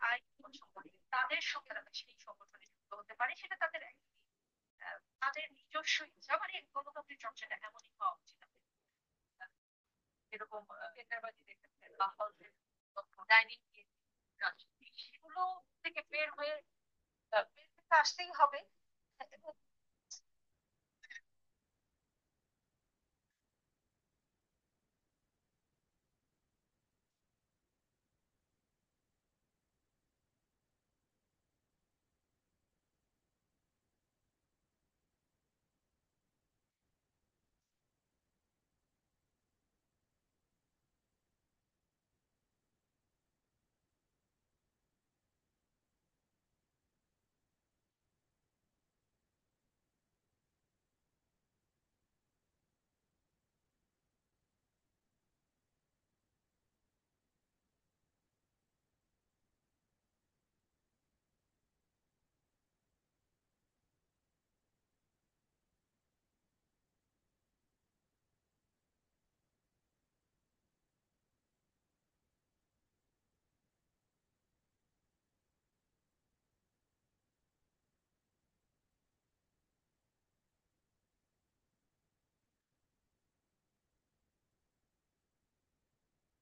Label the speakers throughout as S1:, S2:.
S1: আইন সংগঠন তাদের সঙ্গে তারা সেই সংগঠনে যুক্ত হতে পারে, সেটা তাদের তাদের নিজস্ব ইচ্ছা। মানে গণতান্ত্রিক চর্চাটা এমনই হওয়া উচিত। এরকম টেন্ডারবাজি দেখেছে বা ডাইনিং রাজনীতি, সেগুলো থেকে বের হয়ে বের থেকে আসতেই হবে। এবং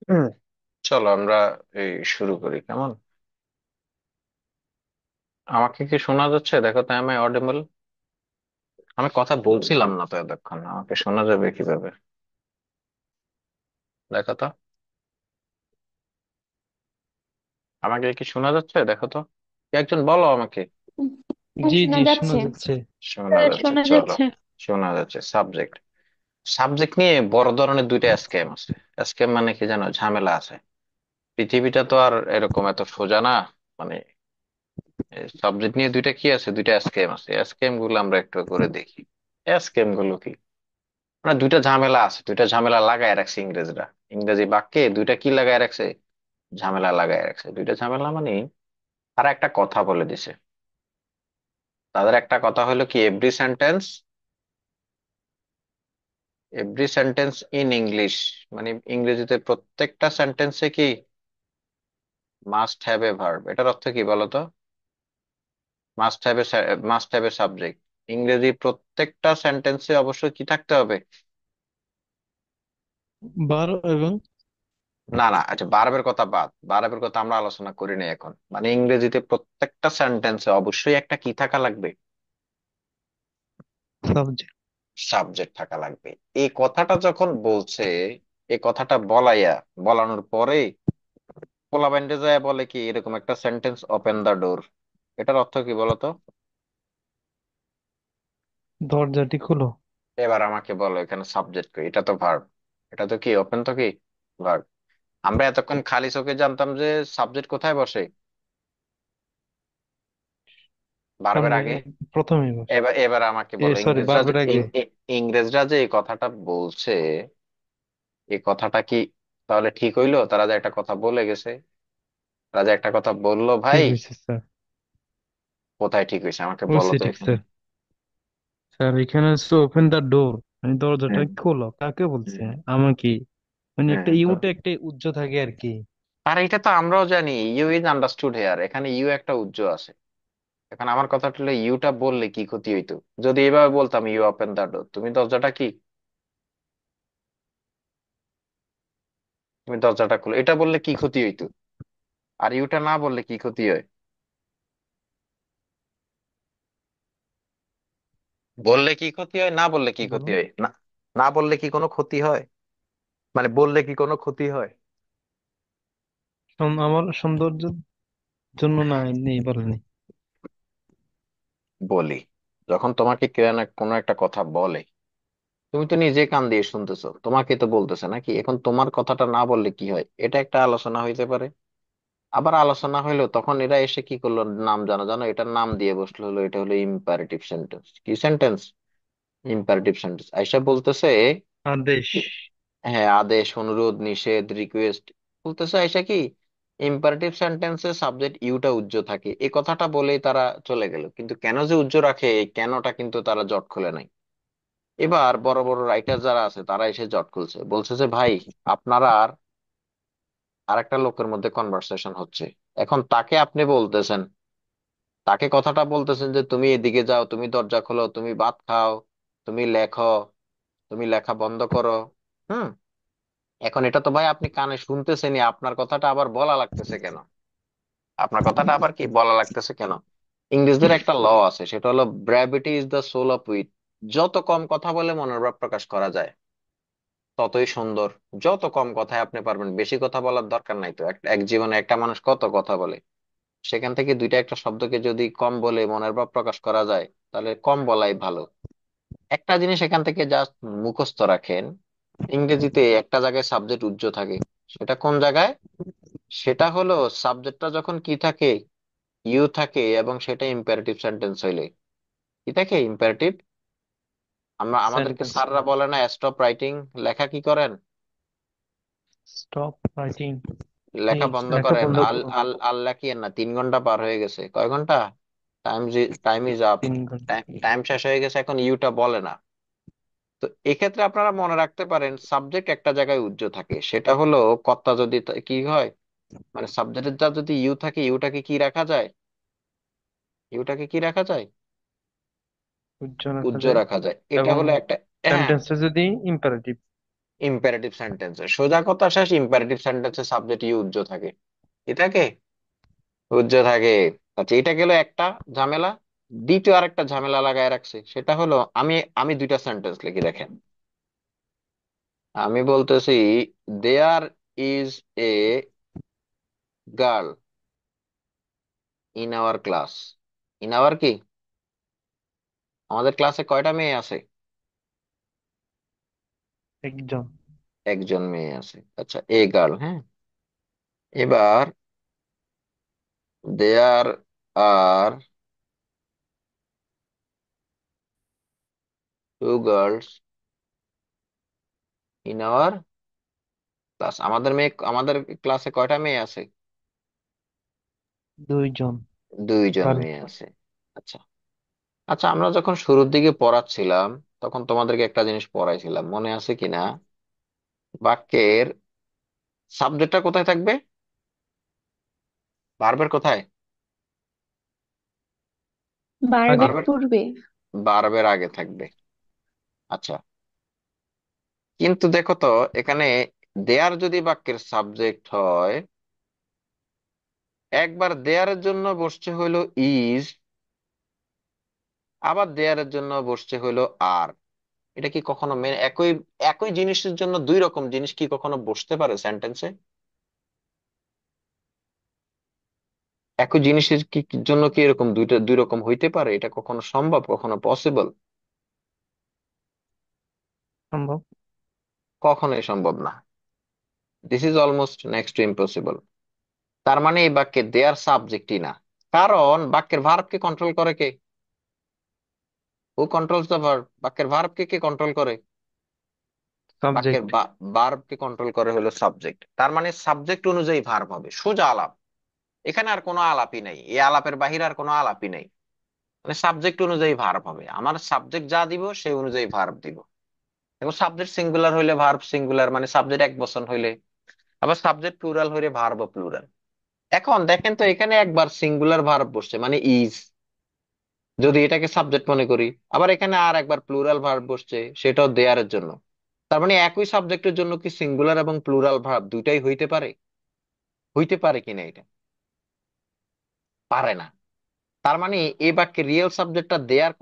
S2: হুম, চলো আমরা এই শুরু করি কেমন? আমাকে কি শোনা যাচ্ছে? দেখো তো, এম আই অডিবল? আমি কথা বলছিলাম না তো এতক্ষণ, আমাকে শোনা যাবে কিভাবে? দেখো তো, আমাকে কি শোনা যাচ্ছে? দেখো তো, কে একজন বলো আমাকে।
S3: হ্যাঁ,
S4: জি
S3: শোনা
S4: জি শোনা
S3: যাচ্ছে।
S4: যাচ্ছে।
S2: শোনা যাচ্ছে,
S3: শোনা
S2: চলো।
S3: যাচ্ছে।
S2: শোনা যাচ্ছে। সাবজেক্ট, সাবজেক্ট নিয়ে বড় ধরনের দুইটা স্ক্যাম আছে। স্ক্যাম মানে কি জানো? ঝামেলা আছে। পৃথিবীটা তো আর এরকম এত সোজা না। মানে সাবজেক্ট নিয়ে দুইটা কি আছে, দুইটা স্ক্যাম আছে। স্ক্যাম গুলো আমরা একটু করে দেখি। স্ক্যাম গুলো কি? মানে দুইটা ঝামেলা আছে, দুইটা ঝামেলা লাগায় রাখছে ইংরেজরা। ইংরেজি বাক্যে দুইটা কি লাগায় রাখছে? ঝামেলা লাগায় রাখছে। দুইটা ঝামেলা মানে তারা একটা কথা বলে দিছে। তাদের একটা কথা হলো কি, এভরি সেন্টেন্স ইন ইংলিশ, মানে ইংরেজিতে প্রত্যেকটা সেন্টেন্সে কি মাস্ট হ্যাভ এ ভার্ব। এটার অর্থ কি বলতো? Must have a subject. ইংরেজি প্রত্যেকটা সেন্টেন্সে অবশ্যই কি থাকতে হবে?
S4: বার এবং
S2: না না, আচ্ছা, বারবের কথা বাদ, বারবের কথা আমরা আলোচনা করি না এখন। মানে ইংরেজিতে প্রত্যেকটা সেন্টেন্সে অবশ্যই একটা কি থাকা লাগবে?
S4: সাবজেক্ট।
S2: সাবজেক্ট থাকা লাগবে। এই কথাটা যখন বলছে, এই কথাটা বলানোর পরে পোলা বাইন্ডে যায় বলে কি, এরকম একটা সেন্টেন্স, ওপেন দা ডোর। এটার অর্থ কি বলতো?
S4: দরজাটি খুলো।
S2: এবার আমাকে বলো, এখানে সাবজেক্ট কি? এটা তো ভার্ব। এটা তো কি, ওপেন তো কি ভার্ব। আমরা এতক্ষণ খালি চোখে জানতাম যে সাবজেক্ট কোথায় বসে, ভার্বের
S4: সামনে,
S2: আগে।
S4: প্রথমেই বস।
S2: এবার এবার আমাকে
S4: এ
S2: বলো,
S4: সরি, বারবার আগে।
S2: ইংরেজরা যে এই কথাটা বলছে, এই কথাটা কি তাহলে ঠিক হইলো? তারা যে একটা কথা বলে গেছে, তারা যে একটা কথা বললো ভাই,
S4: ঠিক হয়েছে স্যার।
S2: কোথায় ঠিক হয়েছে আমাকে বলো
S4: বলছি
S2: তো
S4: ঠিক
S2: এখানে।
S4: স্যার। স্যার, এখানে হচ্ছে ওপেন দা ডোর, মানে দরজাটা
S2: হুম,
S4: খোলো, কাকে বলছে?
S2: হুম,
S4: আমাকে। মানে
S2: হুম,
S4: একটা
S2: তো
S4: ইউটা একটা উজ্জ থাকে আর কি।
S2: আর এটা তো আমরাও জানি, ইউ ইজ আন্ডারস্টুড হেয়ার, এখানে ইউ একটা উজ্জ আছে। এখন আমার কথাটা হলো, ইউটা বললে কি ক্ষতি হইতো? যদি এভাবে বলতাম, ইউ ওপেন দ্য ডোর, তুমি দরজাটা কি, তুমি দরজাটা খুলো, এটা বললে কি ক্ষতি হইতো? আর ইউটা না বললে কি ক্ষতি হয়? বললে কি ক্ষতি হয়, না বললে কি ক্ষতি
S4: বলুন।
S2: হয়? না, না বললে কি কোনো ক্ষতি হয়? মানে বললে কি কোনো ক্ষতি হয়?
S4: আমার সৌন্দর্যের জন্য না, নেই বলেনি।
S2: বলি, যখন তোমাকে কেউ না কোনো একটা কথা বলে, তুমি তো নিজে কান দিয়ে শুনতেছো, তোমাকে তো বলতেছে নাকি। এখন তোমার কথাটা না বললে কি হয়? এটা একটা আলোচনা হইতে পারে। আবার আলোচনা হইলো, তখন এরা এসে কি করলো, নাম জানো জানো, এটার নাম দিয়ে বসলো, হলো এটা হলো ইম্পারেটিভ সেন্টেন্স। কি সেন্টেন্স? Imperative sentence. আইসা বলতেছে,
S4: আদেশ।
S2: হ্যাঁ, আদেশ, অনুরোধ, নিষেধ, রিকোয়েস্ট। বলতেছে আইসা কি, ইম্পারেটিভ সেন্টেন্সে সাবজেক্ট ইউটা উজ্জ থাকে। এই কথাটা বলেই তারা চলে গেল, কিন্তু কেন যে উজ্জ রাখে, এই কেনটা কিন্তু তারা জট খুলে নাই। এবার বড় বড় রাইটার যারা আছে, তারা এসে জট খুলছে, বলছে যে ভাই, আপনারা আর আরেকটা লোকের মধ্যে কনভারসেশন হচ্ছে, এখন তাকে আপনি বলতেছেন, তাকে কথাটা বলতেছেন যে তুমি এদিকে যাও, তুমি দরজা খোলো, তুমি ভাত খাও, তুমি লেখো, তুমি লেখা বন্ধ করো। হুম। এখন এটা তো ভাই আপনি কানে শুনতেছেনই, আপনার কথাটা আবার বলা লাগতেছে কেন? আপনার কথাটা আবার কি বলা লাগতেছে কেন? ইংরেজদের একটা ল আছে, সেটা হলো brevity is the soul of wit. যত কম কথা বলে মনের ভাব প্রকাশ করা যায় ততই সুন্দর। যত কম কথায় আপনি পারবেন, বেশি কথা বলার দরকার নাই তো। এক জীবনে একটা মানুষ কত কথা বলে, সেখান থেকে দুইটা একটা শব্দকে যদি কম বলে মনের ভাব প্রকাশ করা যায়, তাহলে কম বলাই ভালো। একটা জিনিস এখান থেকে জাস্ট মুখস্থ রাখেন, ইংরেজিতে একটা জায়গায় সাবজেক্ট উজ্জ থাকে। সেটা কোন জায়গায়? সেটা হলো সাবজেক্টটা যখন কি থাকে, ইউ থাকে, এবং সেটা ইম্পারেটিভ সেন্টেন্স হইলে। কি থাকে? ইম্পারেটিভ। আমাদেরকে
S4: সেন্টেন্স।
S2: স্যাররা বলে না স্টপ রাইটিং, লেখা কি করেন?
S4: Stop writing.
S2: লেখা বন্ধ
S4: লেখা
S2: করেন।
S4: বন্ধ
S2: আল
S4: করুন।
S2: আল আল লেখিয়েন না, 3 ঘন্টা পার হয়ে গেছে। কয় ঘন্টা? Time, time is up.
S4: 3 ঘন্টা।
S2: টাইম শেষ হয়ে গেছে, এখন ইউটা বলে না। তো এক্ষেত্রে আপনারা মনে রাখতে পারেন সাবজেক্ট একটা জায়গায় উজ্জ থাকে, সেটা হলো কর্তা যদি কি হয়, মানে সাবজেক্টের যদি ইউ থাকে, ইউটাকে কি রাখা যায়? ইউটাকে কি রাখা যায়?
S4: উজ্জ্বল রাখা
S2: উজ্জ
S4: যায়।
S2: রাখা যায়। এটা
S4: এবং
S2: হলো একটা, হ্যাঁ,
S4: সেন্টেন্সটা যদি ইম্পারেটিভ।
S2: ইম্পারেটিভ সেন্টেন্সে সোজা কথা শেষ। ইম্পারেটিভ সেন্টেন্সে সাবজেক্ট ইউ উজ্জ থাকে। এটাকে উজ্জ থাকে। আচ্ছা, এটা গেল একটা ঝামেলা। দ্বিতীয় আরেকটা ঝামেলা লাগায় রাখছে, সেটা হলো আমি আমি দুইটা সেন্টেন্স লিখি, দেখেন। আমি বলতেছি there is a girl in our class. In our কি? আমাদের ক্লাসে কয়টা মেয়ে আছে?
S4: একজন।
S2: একজন মেয়ে আছে। আচ্ছা, এ গার্ল, হ্যাঁ। এবার there are two girls in our class. আমাদের ক্লাসে কয়টা মেয়ে আছে?
S4: 2 জন।
S2: দুইজন
S4: সরি।
S2: মেয়ে আছে। আচ্ছা। আচ্ছা, আমরা যখন শুরুর দিকে পড়াচ্ছিলাম, তখন তোমাদেরকে একটা জিনিস পড়াইছিলাম, মনে আছে কিনা? বাক্যের সাবজেক্টটা কোথায় থাকবে? ভার্বের কোথায়?
S4: আগে।
S3: বারবের
S2: ভার্বের
S3: পূর্বে।
S2: ভার্বের আগে থাকবে। আচ্ছা, কিন্তু দেখো তো, এখানে দেয়ার যদি বাক্যের সাবজেক্ট হয়, একবার দেয়ারের জন্য বসছে হইলো ইজ, আবার দেয়ারের জন্য বসছে হইলো আর। এটা কি কখনো একই একই জিনিসের জন্য দুই রকম জিনিস কি কখনো বসতে পারে সেন্টেন্সে? একই জিনিসের জন্য কি এরকম দুই রকম হইতে পারে? এটা কখনো সম্ভব, কখনো পসিবল?
S4: সম্ভব।
S2: কখনোই সম্ভব না। This is almost next to impossible. তার মানে এই বাক্যে দেয়ার সাবজেক্টই না। কারণ বাক্যের ভার্বকে কন্ট্রোল করে কে? হু কন্ট্রোলস দ্য ভার্ব? বাক্যের ভার্বকে কে কন্ট্রোল করে? বাক্যের
S4: সাবজেক্ট।
S2: ভার্বকে কন্ট্রোল করে হলো সাবজেক্ট। তার মানে সাবজেক্ট অনুযায়ী ভার্ব হবে, সোজা আলাপ। এখানে আর কোনো আলাপই নাই, এই আলাপের বাহিরে আর কোনো আলাপই নাই। মানে সাবজেক্ট অনুযায়ী ভার্ব হবে, আমার সাবজেক্ট যা দিব সেই অনুযায়ী ভার্ব দিব। এবং সাবজেক্ট সিঙ্গুলার হইলে ভার্ব সিঙ্গুলার, মানে সাবজেক্ট এক বচন হইলে, আবার সাবজেক্ট প্লুরাল হইলে ভার্ব প্লুরাল। এখন দেখেন তো, এখানে একবার সিঙ্গুলার ভার্ব বসছে মানে ইজ, যদি এটাকে সাবজেক্ট মনে করি। আবার এখানে আর একবার প্লুরাল ভার্ব বসছে, সেটাও দেয়ারের জন্য। তার মানে একই সাবজেক্টের জন্য কি সিঙ্গুলার এবং প্লুরাল ভার্ব দুইটাই হইতে পারে? হইতে পারে কিনা এটা? পারে না। তার মানে এই বাক্যে রিয়েল সাবজেক্টটা দেয়ার,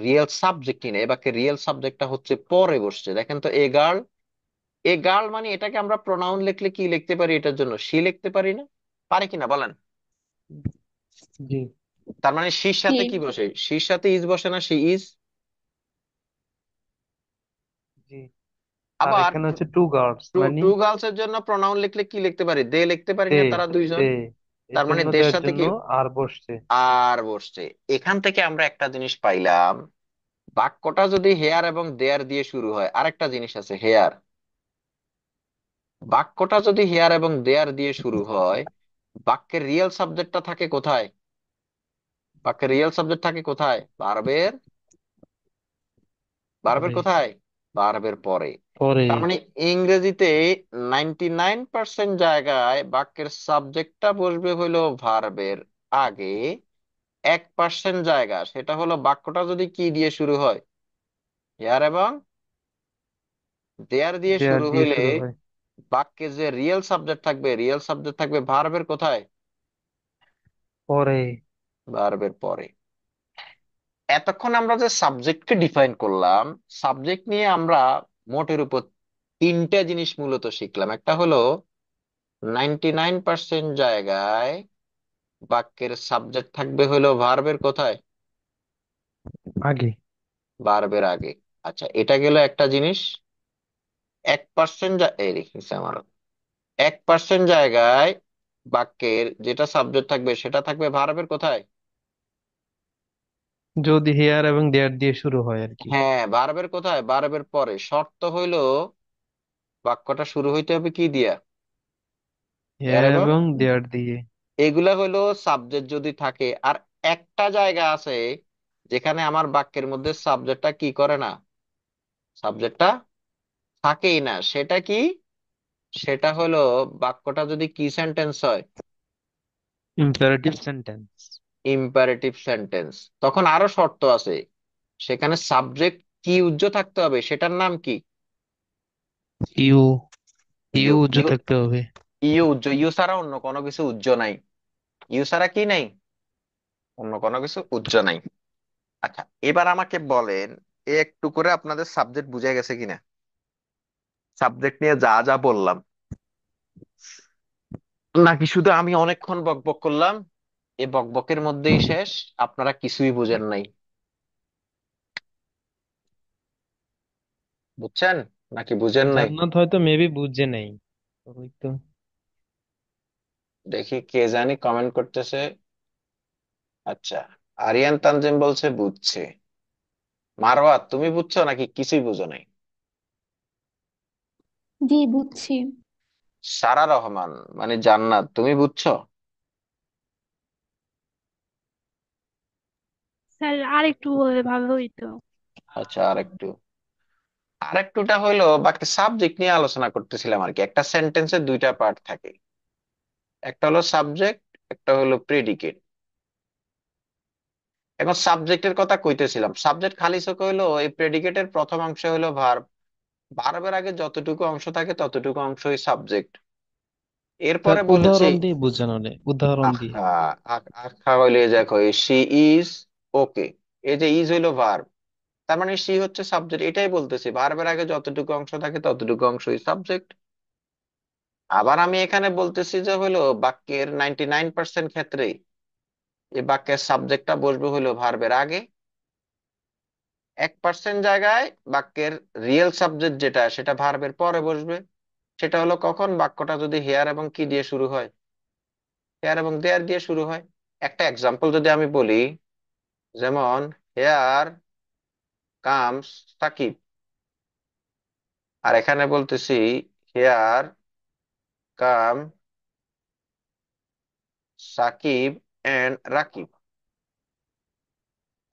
S2: রিয়েল সাবজেক্ট কিনা, এই বাক্যে রিয়েল সাবজেক্টটা হচ্ছে পরে বসছে। দেখেন তো, এ গার্ল। এ গার্ল মানে এটাকে আমরা প্রোনাউন লিখলে কি লিখতে পারি? এটার জন্য সি লিখতে পারি না? পারি কিনা বলেন?
S4: জি।
S2: তার মানে শির
S3: জি।
S2: সাথে কি বসে? শির সাথে ইজ বসে না? C is.
S4: জি। আর
S2: আবার
S4: এখানে হচ্ছে 2 গার্লস
S2: টু
S4: মানে
S2: টু গার্লস এর জন্য প্রোনাউন লিখলে কি লিখতে পারি? দে লিখতে পারি
S4: দে।
S2: না? তারা দুইজন।
S4: দে। এই
S2: তার মানে
S4: জন্য
S2: দের
S4: দেওয়ার
S2: সাথে
S4: জন্য
S2: কি
S4: আর বসছে।
S2: আর বসছে। এখান থেকে আমরা একটা জিনিস পাইলাম, বাক্যটা যদি হেয়ার এবং দেয়ার দিয়ে শুরু হয়, আরেকটা জিনিস আছে হেয়ার। বাক্যটা যদি হেয়ার এবং দেয়ার দিয়ে শুরু হয়, বাক্যের রিয়েল সাবজেক্টটা থাকে কোথায়? বাক্যের রিয়েল সাবজেক্ট থাকে কোথায়? ভার্বের
S4: আরে।
S2: কোথায়? ভার্বের পরে।
S4: পরে।
S2: তার মানে ইংরেজিতে 99% জায়গায় বাক্যের সাবজেক্টটা বসবে হইলো ভার্বের আগে। 1% জায়গা সেটা হলো বাক্যটা যদি কি দিয়ে শুরু হয়, হেয়ার এবং দেয়ার দিয়ে
S4: দেয়ার
S2: শুরু
S4: দিয়ে
S2: হইলে
S4: শুরু হয়।
S2: বাক্যে যে রিয়েল সাবজেক্ট থাকবে, রিয়েল সাবজেক্ট থাকবে ভার্বের কোথায়?
S4: পরে।
S2: ভার্বের পরে। এতক্ষণ আমরা যে সাবজেক্টকে ডিফাইন করলাম, সাবজেক্ট নিয়ে আমরা মোটের উপর তিনটা জিনিস মূলত শিখলাম। একটা হলো 99% জায়গায় বাক্যের সাবজেক্ট থাকবে হলো ভার্বের কোথায়?
S4: আগে।
S2: ভার্বের আগে। আচ্ছা, এটা গেল একটা জিনিস। 1% এই রেখেছে আমার, 1% জায়গায় বাক্যের যেটা সাবজেক্ট থাকবে সেটা থাকবে ভার্বের কোথায়?
S4: যদি হেয়ার এবং দেয়ার দিয়ে শুরু হয় আর কি।
S2: হ্যাঁ, ভার্বের কোথায়? ভার্বের পরে। শর্ত হইলো বাক্যটা শুরু হইতে হবে কি দিয়া? হেয়ার
S4: হেয়ার
S2: এবং
S4: এবং দেয়ার দিয়ে।
S2: এগুলা হইলো সাবজেক্ট যদি থাকে। আর একটা জায়গা আছে যেখানে আমার বাক্যের মধ্যে সাবজেক্টটা কি করে না, সাবজেক্টটা থাকেই না। সেটা কি? সেটা হলো বাক্যটা যদি কি সেন্টেন্স হয়,
S4: ইম্পারেটিভ সেন্টেন্স।
S2: Imperative sentence. তখন আরো শর্ত আছে, সেখানে সাবজেক্ট কি উজ্জ্ব থাকতে হবে, সেটার নাম কি?
S4: ইউ। U
S2: U.
S4: উজ্জ্ব
S2: ইউ,
S4: থাকতে হবে।
S2: ইউ উজ্জ্ব। ইউ ছাড়া অন্য কোনো কিছু উজ্জ্ব নাই। ইউ ছাড়া কি নাই? অন্য কোনো কিছু উজ্জ্ব নাই। আচ্ছা, এবার আমাকে বলেন, একটু করে আপনাদের সাবজেক্ট বুঝে গেছে কিনা? সাবজেক্ট নিয়ে যা যা বললাম, নাকি শুধু আমি অনেকক্ষণ বকবক করলাম, এই বকবকের মধ্যেই শেষ, আপনারা কিছুই বুঝেন নাই? বুঝছেন নাকি বুঝেন নাই?
S4: জান্নাত হয়তো মেবি বুঝে নেই। ওই তো।
S2: দেখি কে জানি কমেন্ট করতেছে। আচ্ছা, আরিয়ান তানজিম বলছে বুঝছে। মারওয়া, তুমি বুঝছো নাকি কিছুই বুঝো নাই?
S3: জি বুঝছি।
S2: সারা রহমান মানে জান্নাত, তুমি বুঝছো?
S3: স্যার আর একটু বললে ভালো হইতো।
S2: আচ্ছা, আরেকটুটা হইলো বাকি সাবজেক্ট নিয়ে আলোচনা করতেছিলাম আর কি। একটা সেন্টেন্সের দুইটা পার্ট থাকে, একটা হলো সাবজেক্ট, একটা হলো প্রেডিকেট। এখন সাবজেক্টের কথা কইতেছিলাম, সাবজেক্ট খালি চোখে হইলো এই প্রেডিকেটের প্রথম অংশ হলো ভার্ব। ভার্বের আগে যতটুকু অংশ থাকে ততটুকু অংশই সাবজেক্ট।
S4: স্যার
S2: এরপরে বলেছি,
S4: উদাহরণ দিয়ে বুঝানো নেই, উদাহরণ দিয়ে।
S2: আহা, আখা হইলে দেখো শি ইজ ওকে, এই যে ইজ হইলো ভার্ব, তার মানে সি হচ্ছে সাবজেক্ট। এটাই বলতেছি, ভার্বের আগে যতটুকু অংশ থাকে ততটুকু অংশই সাবজেক্ট। আবার আমি এখানে বলতেছি যে হলো বাক্যের 99% ক্ষেত্রে এই বাক্যের সাবজেক্টটা বসবে হলো ভার্বের আগে। 1% জায়গায় বাক্যের রিয়েল সাবজেক্ট যেটা সেটা ভার্বের পরে বসবে। সেটা হলো কখন? বাক্যটা যদি হেয়ার এবং কি দিয়ে শুরু হয়, হেয়ার এবং দেয়ার দিয়ে শুরু হয়। একটা এক্সাম্পল যদি আমি বলি, যেমন হেয়ার কামস সাকিব, আর এখানে বলতেছি here come Sakib and Rakib.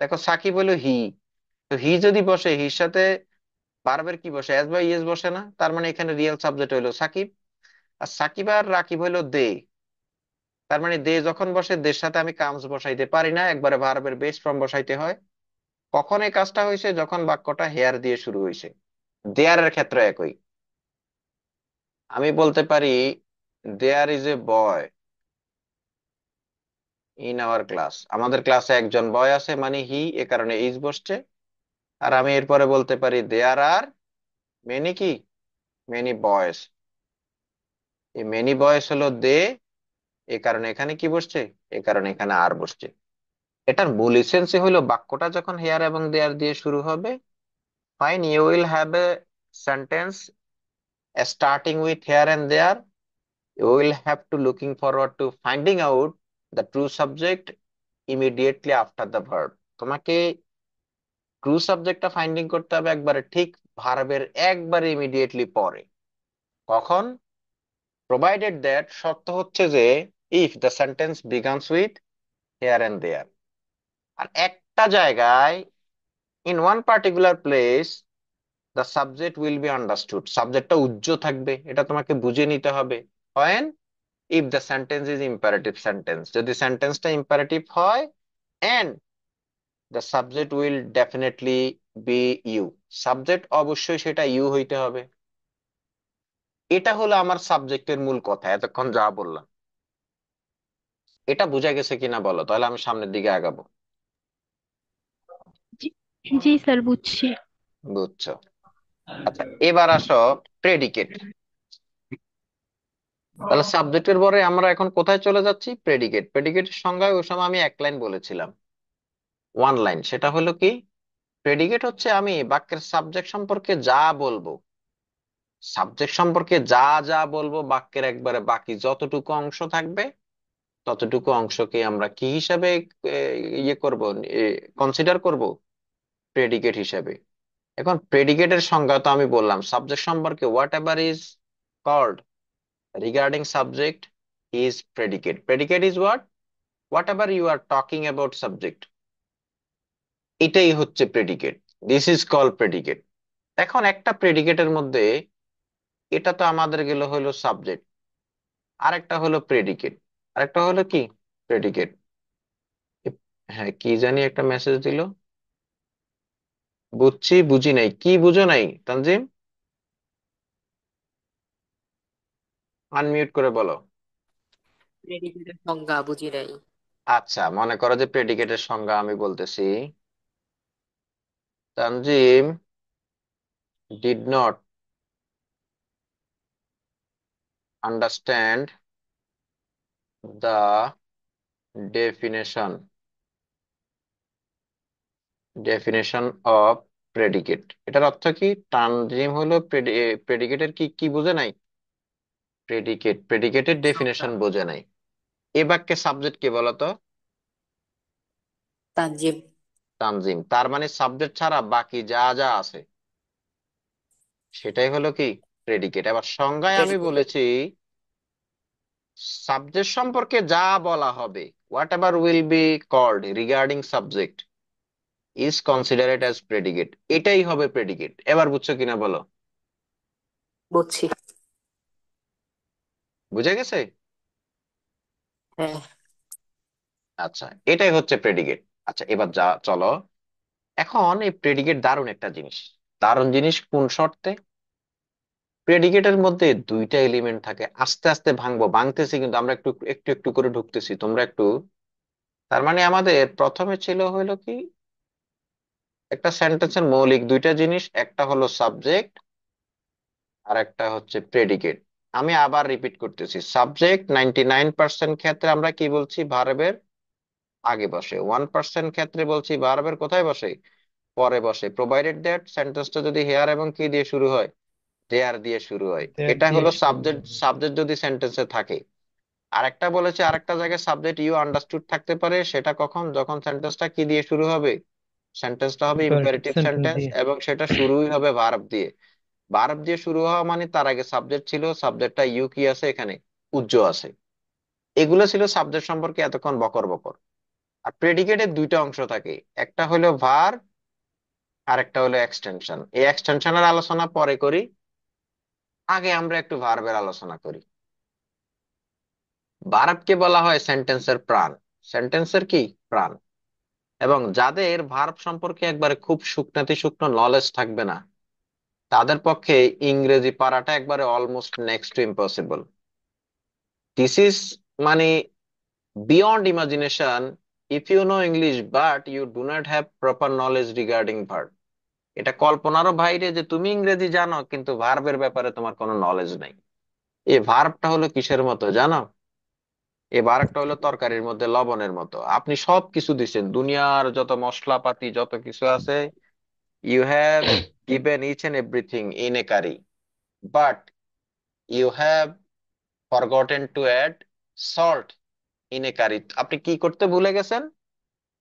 S2: দেখো সাকিব হলো হি, তো হি যদি বসে, হির সাথে ভার্বের কি বসে? এস বা ইএস বসে না? তার মানে এখানে রিয়েল সাবজেক্ট হইলো সাকিব। আর সাকিব আর রাকিব হইলো দে। তার মানে দে যখন বসে, দের সাথে আমি কামস বসাইতে পারি না, একবারে ভার্বের বেস ফর্ম বসাইতে হয়। কখন এই কাজটা হয়েছে? যখন বাক্যটা হেয়ার দিয়ে শুরু হয়েছে। দেয়ারের ক্ষেত্রে একই। আমি বলতে পারি there is a boy in our class, আমাদের ক্লাসে একজন বয় আছে, মানে হি, এ কারণে ইজ বসছে। আর আমি এরপরে বলতে পারি দেয়ার আর মেনি কি, মেনি বয়েস, এই মেনি বয়েস হলো দে, এ কারণে এখানে কি বসছে, এ কারণে এখানে আর বসছে। এটার মূল এসেন্সই হলো বাক্যটা যখন হেয়ার এবং দেয়ার দিয়ে শুরু হবে, fine you will have a sentence starting with here and there, you will have to looking forward to finding out the true subject immediately after the verb. তোমাকে ট্রু সাবজেক্টটা ফাইন্ডিং করতে হবে একবারে ঠিক ভার্বের একবারে ইমিডিয়েটলি পরে। কখন? প্রোভাইডেড দ্যাট, শর্ত হচ্ছে যে if the sentence begins with here and there. আর একটা জায়গায়, in one particular place, the subject will be understood, সাবজেক্টটা উজ্জ্ব থাকবে, এটা তোমাকে বুঝে নিতে হবে। When, if the sentence is imperative sentence, যদি সেন্টেন্সটা ইম্পারেটিভ হয়, and the subject will definitely be you, subject অবশ্যই সেটা ইউ হইতে হবে। এটা হলো আমার সাবজেক্টের মূল কথা এতক্ষণ যা বললাম। এটা বোঝা গেছে কিনা বলো, তাহলে আমি সামনের দিকে আগাবো।
S3: জি, জি স্যার বুঝছি।
S2: বুঝছো? আচ্ছা, এবার আসো প্রেডিকেট। তাহলে সাবজেক্টের পরে আমরা এখন কোথায় চলে যাচ্ছি? প্রেডিকেট। প্রেডিকেটের সংজ্ঞায় ওই সময় আমি এক লাইন বলেছিলাম, ওয়ান লাইন। সেটা হলো কি, প্রেডিকেট হচ্ছে আমি বাক্যের সাবজেক্ট সম্পর্কে যা বলবো, সাবজেক্ট সম্পর্কে যা যা বলবো, বাক্যের একবারে বাকি যতটুকু অংশ থাকবে ততটুকু অংশকে আমরা কি হিসাবে ইয়ে করব, কনসিডার করব, প্রেডিকেট হিসাবে। এখন প্রেডিকেটের সংজ্ঞা তো আমি বললাম, সাবজেক্ট সম্পর্কে whatever is called regarding subject is predicate. Predicate is what, whatever you are talking about subject, এটাই হচ্ছে predicate. This is call predicate. এখন একটা প্রেডিকেটের মধ্যে, এটা তো আমাদের গেল হলো সাবজেক্ট, আরেকটা হলো প্রেডিকেট, আরেকটা হলো কি প্রেডিকেট। হ্যাঁ, কি জানি একটা মেসেজ দিল, বুঝছি বুঝি নাই, কি বুঝো নাই তানজিম? আনমিউট করে বলো।
S5: প্রেডিকেটের সংজ্ঞা বুঝি নাই।
S2: আচ্ছা, মনে করো যে প্রেডিকেটের সংজ্ঞা আমি বলতেছি, Tanzim did not understand the definition of predicate। এটার অর্থ কি? তানজিম হলো প্রেডিকেটের কি কি বোঝে নাই, প্রেডিকেটের
S5: সংজ্ঞা
S2: ডেফিনেশন বোঝে নাই। এ বাক্যে সাবজেক্ট কে বলতো?
S5: তানজিম।
S2: তানজিম। তার মানে সাবজেক্ট ছাড়া বাকি যা যা আছে সেটাই হলো কি প্রেডিকেট। এবার সংজ্ঞায় আমি
S5: প্রেডিকেট।
S2: বলেছি, সাবজেক্ট সম্পর্কে যা বলা হবে, whatever will be called regarding subject is considered as predicate, এটাই হবে প্রেডিকেট। এবার বুঝছো কিনা বলো?
S5: বুঝছি।
S2: বুঝে গেছে?
S5: হ্যাঁ।
S2: আচ্ছা, এটাই হচ্ছে প্রেডিকেট। আচ্ছা, এবার যা চলো, এখন এই প্রেডিকেট দারুণ একটা জিনিস। দারুণ জিনিস কোন শর্তে? প্রেডিকেটের মধ্যে দুইটা এলিমেন্ট থাকে, আস্তে আস্তে ভাঙবো, ভাঙতেছি কিন্তু আমরা একটু একটু একটু করে ঢুকতেছি, তোমরা একটু। তার মানে আমাদের প্রথমে ছিল হইলো কি, একটা সেন্টেন্সের মৌলিক দুইটা জিনিস, একটা হলো সাবজেক্ট আর একটা হচ্ছে প্রেডিকেট। আমি আবার রিপিট করতেছি, সাবজেক্ট 99% ক্ষেত্রে আমরা কি বলছি, ভার্বের আগে বসে, 1% ক্ষেত্রে বলছি ভার্বের কোথায় বসে, পরে বসে, প্রোভাইডেড দ্যাট সেন্টেন্সটা যদি হেয়ার এবং কি দিয়ে শুরু হয়, দেয়ার দিয়ে শুরু হয়।
S4: দেয়ার
S2: এটা
S4: দিয়ে
S2: হলো
S4: শুরু
S2: সাবজেক্ট,
S4: হবে।
S2: সাবজেক্ট যদি সেন্টেন্সে থাকে। আরেকটা বলেছে, আরেকটা জায়গায় সাবজেক্ট ইউ আন্ডারস্টুড থাকতে পারে, সেটা কখন, যখন সেন্টেন্সটা কি দিয়ে শুরু হবে, সেন্টেন্সটা হবে
S4: ইম্পারেটিভ
S2: ইম্পারেটিভ
S4: সেন্টেন্স
S2: সেন্টেন্স
S4: দিয়ে।
S2: এবং সেটা শুরুই হবে ভার্ব দিয়ে। ভার্ব দিয়ে শুরু হওয়া মানে তার আগে সাবজেক্ট ছিল, সাবজেক্টটা ইউ কি আছে এখানে, উজ্জ আছে। এগুলো ছিল সাবজেক্ট সম্পর্কে এতক্ষণ বকর বকর। আর প্রেডিকেটের দুইটা অংশ থাকে, একটা হলো ভার্ব আর একটা হলো এক্সটেনশন। এই এক্সটেনশনের আলোচনা পরে করি, আগে আমরা একটু ভার্বের আলোচনা করি। ভার্বকে বলা হয় সেন্টেন্সের প্রাণ, সেন্টেন্সের কি প্রাণ। এবং যাদের ভার্ব সম্পর্কে একবারে খুব শুকনাতি শুকনো নলেজ থাকবে না, তাদের পক্ষে ইংরেজি পারাটা একবারে almost next to impossible. This is মানে beyond imagination if you know English but you do not have proper knowledge regarding verb। এটা কল্পনারও বাইরে যে তুমি ইংরেজি জানো কিন্তু ভার্বের ব্যাপারে তোমার কোনো নলেজ নাই। এই ভার্বটা হলো কিসের মতো জানো? এই ভার্বটা হলো তরকারির মধ্যে লবণের মতো। আপনি সব কিছু দিচ্ছেন, দুনিয়ার যত মশলাপাতি যত কিছু আছে, you have given each and everything in a curry, but you have forgotten to add salt in a curry। আপনি কি করতে ভুলে গেছেন?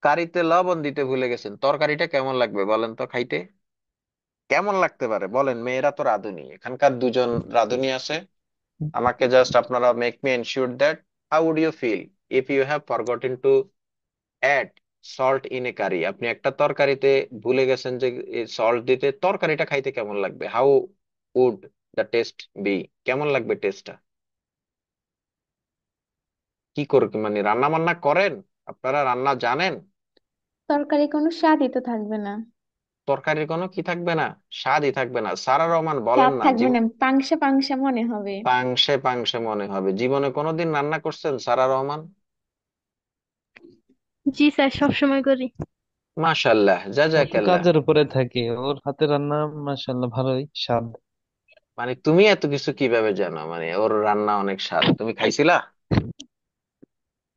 S2: কারিতে লবণ দিতে ভুলে গেছেন। তরকারিটা কেমন লাগবে বলেন তো খাইতে? কেমন লাগতে পারে বলেন? মেয়েরা তো রাঁধুনি, এখানকার দুজন রাঁধুনি আছে, আমাকে জাস্ট আপনারা make me ensure that how would you feel if you have forgotten to add salt in a curry, আপনি একটা তরকারিতে ভুলে গেছেন যে সল্ট দিতে, তরকারিটা খাইতে কেমন লাগবে? How would the taste be? কেমন লাগবে টেস্টটা? কি করে, মানে রান্না বান্না করেন? আপনারা রান্না জানেন?
S3: তরকারি কোনো স্বাদই তো থাকবে না।
S2: তরকারির কোনো কি থাকবে না? স্বাদই থাকবে না? সারা রহমান বলেন
S3: স্বাদ
S2: না
S3: থাকবে না, পাংশা পাংশা মনে হবে।
S2: পাংশে পাংশে মনে হবে। জীবনে কোনোদিন রান্না করছেন সারা রহমান?
S3: জি স্যার, সব সময় করি।
S2: মাশাল্লাহ,
S4: ও তো
S2: জাজাকাল্লাহ।
S4: কাজের উপরে থাকে, ওর হাতে রান্না মাশাআল্লাহ ভালোই স্বাদ।
S2: মানে তুমি এত কিছু কিভাবে জানো? মানে ওর রান্না অনেক স্বাদ, তুমি খাইছিলা?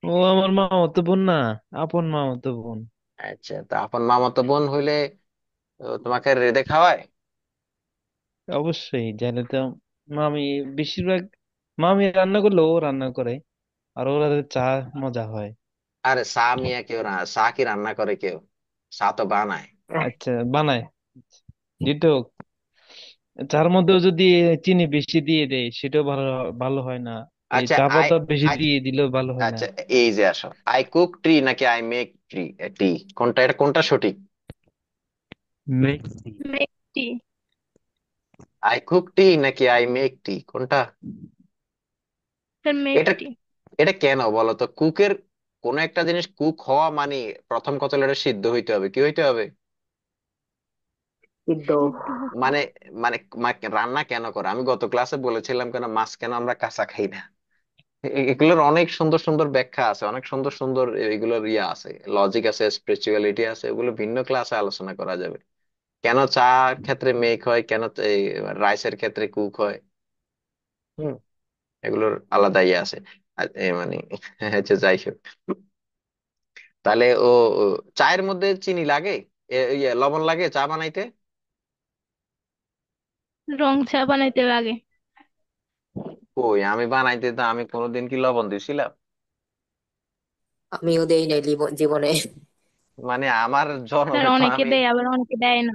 S4: ও আমার মামাতো বোন না, আপন মামাতো বোন।
S2: আচ্ছা, তা আপন মামাতো বোন হইলে তোমাকে রেঁধে খাওয়ায়?
S4: অবশ্যই জানে তো। মামি বেশিরভাগ, মামি রান্না করলে ও রান্না করে, আর ওর হাতে চা মজা হয়।
S2: আরে চা মিয়া কেউ চা কি রান্না করে কেউ? চা তো বানায়।
S4: আচ্ছা, বানায়। যেটা চার মধ্যেও যদি চিনি বেশি দিয়ে দেয় সেটাও ভালো, ভালো হয় না। এই
S2: আচ্ছা
S4: চা
S2: আই
S4: পাতা বেশি
S2: আই
S4: দিয়ে দিলেও ভালো হয় না।
S2: আচ্ছা, এই যে আসো, আই কুক ট্রি নাকি আই মেক ট্রি? টি কোনটা, এটা কোনটা সঠিক?
S4: মিক্সি।
S3: মিষ্টি।
S2: আই কুক টি নাকি আই মেক টি, কোনটা?
S3: স্যার
S2: এটা
S3: মিষ্টি।
S2: এটা কেন বলো তো? কুকের কোন একটা জিনিস কুক হওয়া মানে প্রথম কথা হলো এটা সিদ্ধ হইতে হবে। কি হইতে হবে?
S5: সিদ্ধ।
S3: সিদ্ধ হতে
S2: মানে
S3: হবে।
S2: মানে রান্না কেন করে, আমি গত ক্লাসে বলেছিলাম কেন মাছ কেন আমরা কাঁচা খাই না। এগুলোর অনেক সুন্দর সুন্দর ব্যাখ্যা আছে, অনেক সুন্দর সুন্দর এগুলোর ইয়ে আছে, লজিক আছে, স্পিরিচুয়ালিটি আছে, এগুলো ভিন্ন ক্লাসে আলোচনা করা যাবে। কেন চা ক্ষেত্রে মেক হয়, কেন এই রাইসের ক্ষেত্রে কুক হয়। হুম, এগুলোর আলাদা ইয়ে আছে। আর মানে হচ্ছে, যাই হোক। তাহলে ও চায়ের মধ্যে চিনি লাগে, ইয়ে লবণ লাগে চা বানাইতে?
S3: রং চা বানাইতে লাগে।
S2: কই, আমি বানাইতে তো আমি কোনোদিন কি লবণ দিছিলাম?
S5: আমিও দেই নাই জীবনে।
S2: মানে আমার
S3: স্যার
S2: জন্মে তো
S3: অনেকে
S2: আমি
S3: দেয়, আবার অনেকে দেয় না।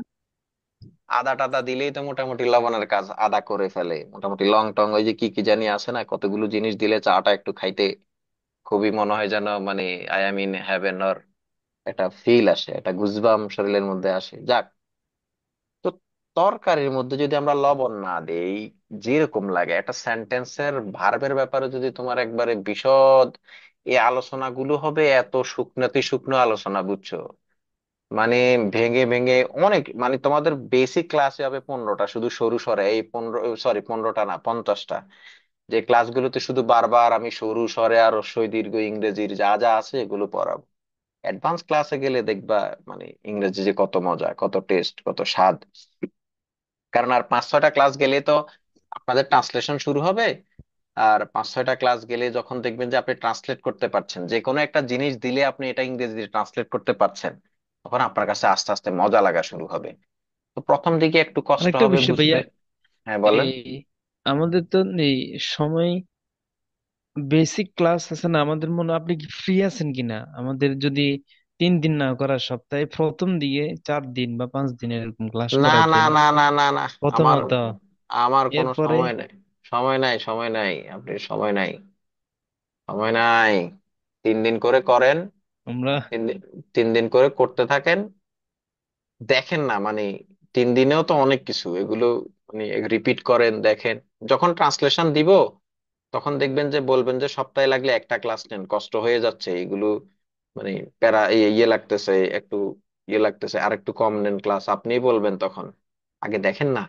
S2: আদা টাদা দিলেই তো মোটামুটি লবণের কাজ আদা করে ফেলে। মোটামুটি লং টং ওই যে কি কি জানি আছে না, কতগুলো জিনিস দিলে চাটা একটু খাইতে খুবই মনে হয় যেন, মানে I am in heaven, or একটা ফিল আসে, একটা গুজবাম শরীরের মধ্যে আসে। যাক, তো তরকারির মধ্যে যদি আমরা লবণ না দেই, যেরকম লাগে একটা সেন্টেন্সের ভার্বের ব্যাপারে যদি তোমার একবারে বিশদ এই আলোচনাগুলো হবে, এত শুকনাতি শুকনো আলোচনা, বুঝছো? মানে ভেঙে ভেঙে অনেক, মানে তোমাদের বেসিক ক্লাসে হবে 15টা, শুধু সরু সরে এই 15, সরি 15টা না, 50টা। যে ক্লাসগুলোতে শুধু বারবার আমি সরু সরে আর হ্রস্বই দীর্ঘ ইংরেজির যা যা আছে এগুলো পড়াবো। অ্যাডভান্স ক্লাসে গেলে দেখবা মানে ইংরেজি যে কত মজা, কত টেস্ট, কত স্বাদ। কারণ আর 5-6টা ক্লাস গেলে তো আপনাদের ট্রান্সলেশন শুরু হবে। আর 5-6টা ক্লাস গেলে যখন দেখবেন যে আপনি ট্রান্সলেট করতে পারছেন, যে কোনো একটা জিনিস দিলে আপনি এটা ইংরেজিতে ট্রান্সলেট করতে পারছেন, তখন আপনার কাছে আস্তে আস্তে মজা লাগা শুরু হবে। তো প্রথম দিকে একটু কষ্ট
S4: আরেকটা
S2: হবে
S4: বিষয়
S2: বুঝতে।
S4: ভাইয়া,
S2: হ্যাঁ বলেন।
S4: এই আমাদের তো এই সময় বেসিক ক্লাস আছে না আমাদের, মনে আপনি কি ফ্রি আছেন কিনা? আমাদের যদি 3 দিন না করা, সপ্তাহে প্রথম দিকে 4 দিন বা 5 দিন এরকম ক্লাস
S2: না
S4: করা
S2: না
S4: যায়
S2: না না না না, আমার
S4: প্রথমত।
S2: আমার কোনো
S4: এরপরে
S2: সময় নেই। সময় নাই, সময় নাই, আপনি সময় নাই, সময় নাই। 3 দিন করে করেন।
S4: আমরা
S2: 3 দিন, 3 দিন করে করতে থাকেন। দেখেন না মানে 3 দিনেও তো অনেক কিছু এগুলো, মানে রিপিট করেন, দেখেন। যখন ট্রান্সলেশন দিব তখন দেখবেন যে বলবেন যে সপ্তাহে লাগলে একটা ক্লাস নেন, কষ্ট হয়ে যাচ্ছে এগুলো, মানে প্যারা ইয়ে লাগতেছে একটু, ইয়ে লাগতেছে, আর একটু কম নেন ক্লাস, আপনিই বলবেন তখন। আগে দেখেন না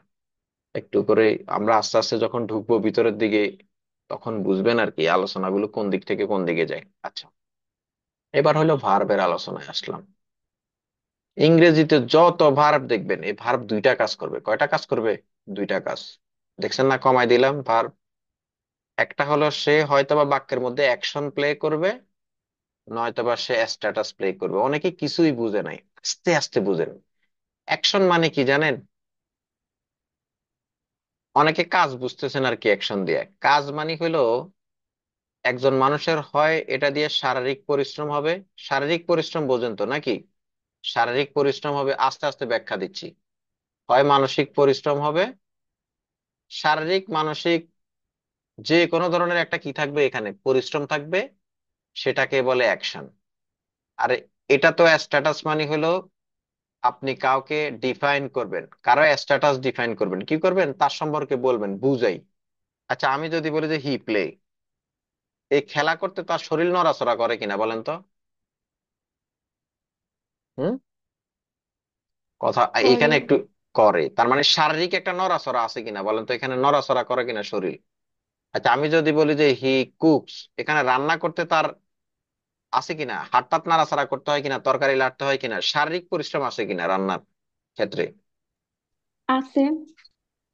S2: একটু করে। আমরা আস্তে আস্তে যখন ঢুকবো ভিতরের দিকে, তখন বুঝবেন আর কি আলোচনাগুলো কোন দিক থেকে কোন দিকে যায়। আচ্ছা, এবার হলো ভার্বের আলোচনায় আসলাম। ইংরেজিতে যত ভার্ব দেখবেন, এই ভার্ব দুইটা কাজ করবে। কয়টা কাজ করবে? দুইটা কাজ। দেখছেন না, কমাই দিলাম ভার্ব। একটা হলো সে হয়তোবা বাক্যের মধ্যে অ্যাকশন প্লে করবে, নয়তোবা সে স্ট্যাটাস প্লে করবে। অনেকে কিছুই বুঝে নাই, আস্তে আস্তে বুঝেন। অ্যাকশন মানে কি জানেন? অনেকে কাজ বুঝতেছেন আর কি। অ্যাকশন দিয়ে কাজ মানে হলো একজন মানুষের হয় এটা দিয়ে শারীরিক পরিশ্রম হবে। শারীরিক পরিশ্রম বোঝেন তো নাকি? শারীরিক পরিশ্রম হবে, আস্তে আস্তে ব্যাখ্যা দিচ্ছি। হয় মানসিক পরিশ্রম হবে। শারীরিক মানসিক যে কোনো ধরনের একটা কি থাকবে, এখানে পরিশ্রম থাকবে, সেটাকে বলে অ্যাকশন। আর এটা তো স্ট্যাটাস মানে হলো আপনি কাউকে ডিফাইন করবেন, কারো স্ট্যাটাস ডিফাইন করবেন, কি করবেন, তার সম্পর্কে বলবেন, বুঝাই। আচ্ছা, আমি যদি বলি যে হি প্লে, এই খেলা করতে তার শরীর নড়াচড়া করে কিনা বলেন তো। হুম, কথা
S3: করে।
S2: এখানে একটু করে, তার মানে শারীরিক একটা নড়াচড়া আছে কিনা বলেন তো, এখানে নড়াচড়া করে কিনা শরীর। আচ্ছা, আমি যদি বলি যে হি কুকস, এখানে রান্না করতে তার আছে কিনা, হাত টাত নাড়াচাড়া করতে হয় কিনা, তরকারি লাটতে হয় কিনা, শারীরিক পরিশ্রম আছে কিনা রান্নার ক্ষেত্রে।
S3: আছে।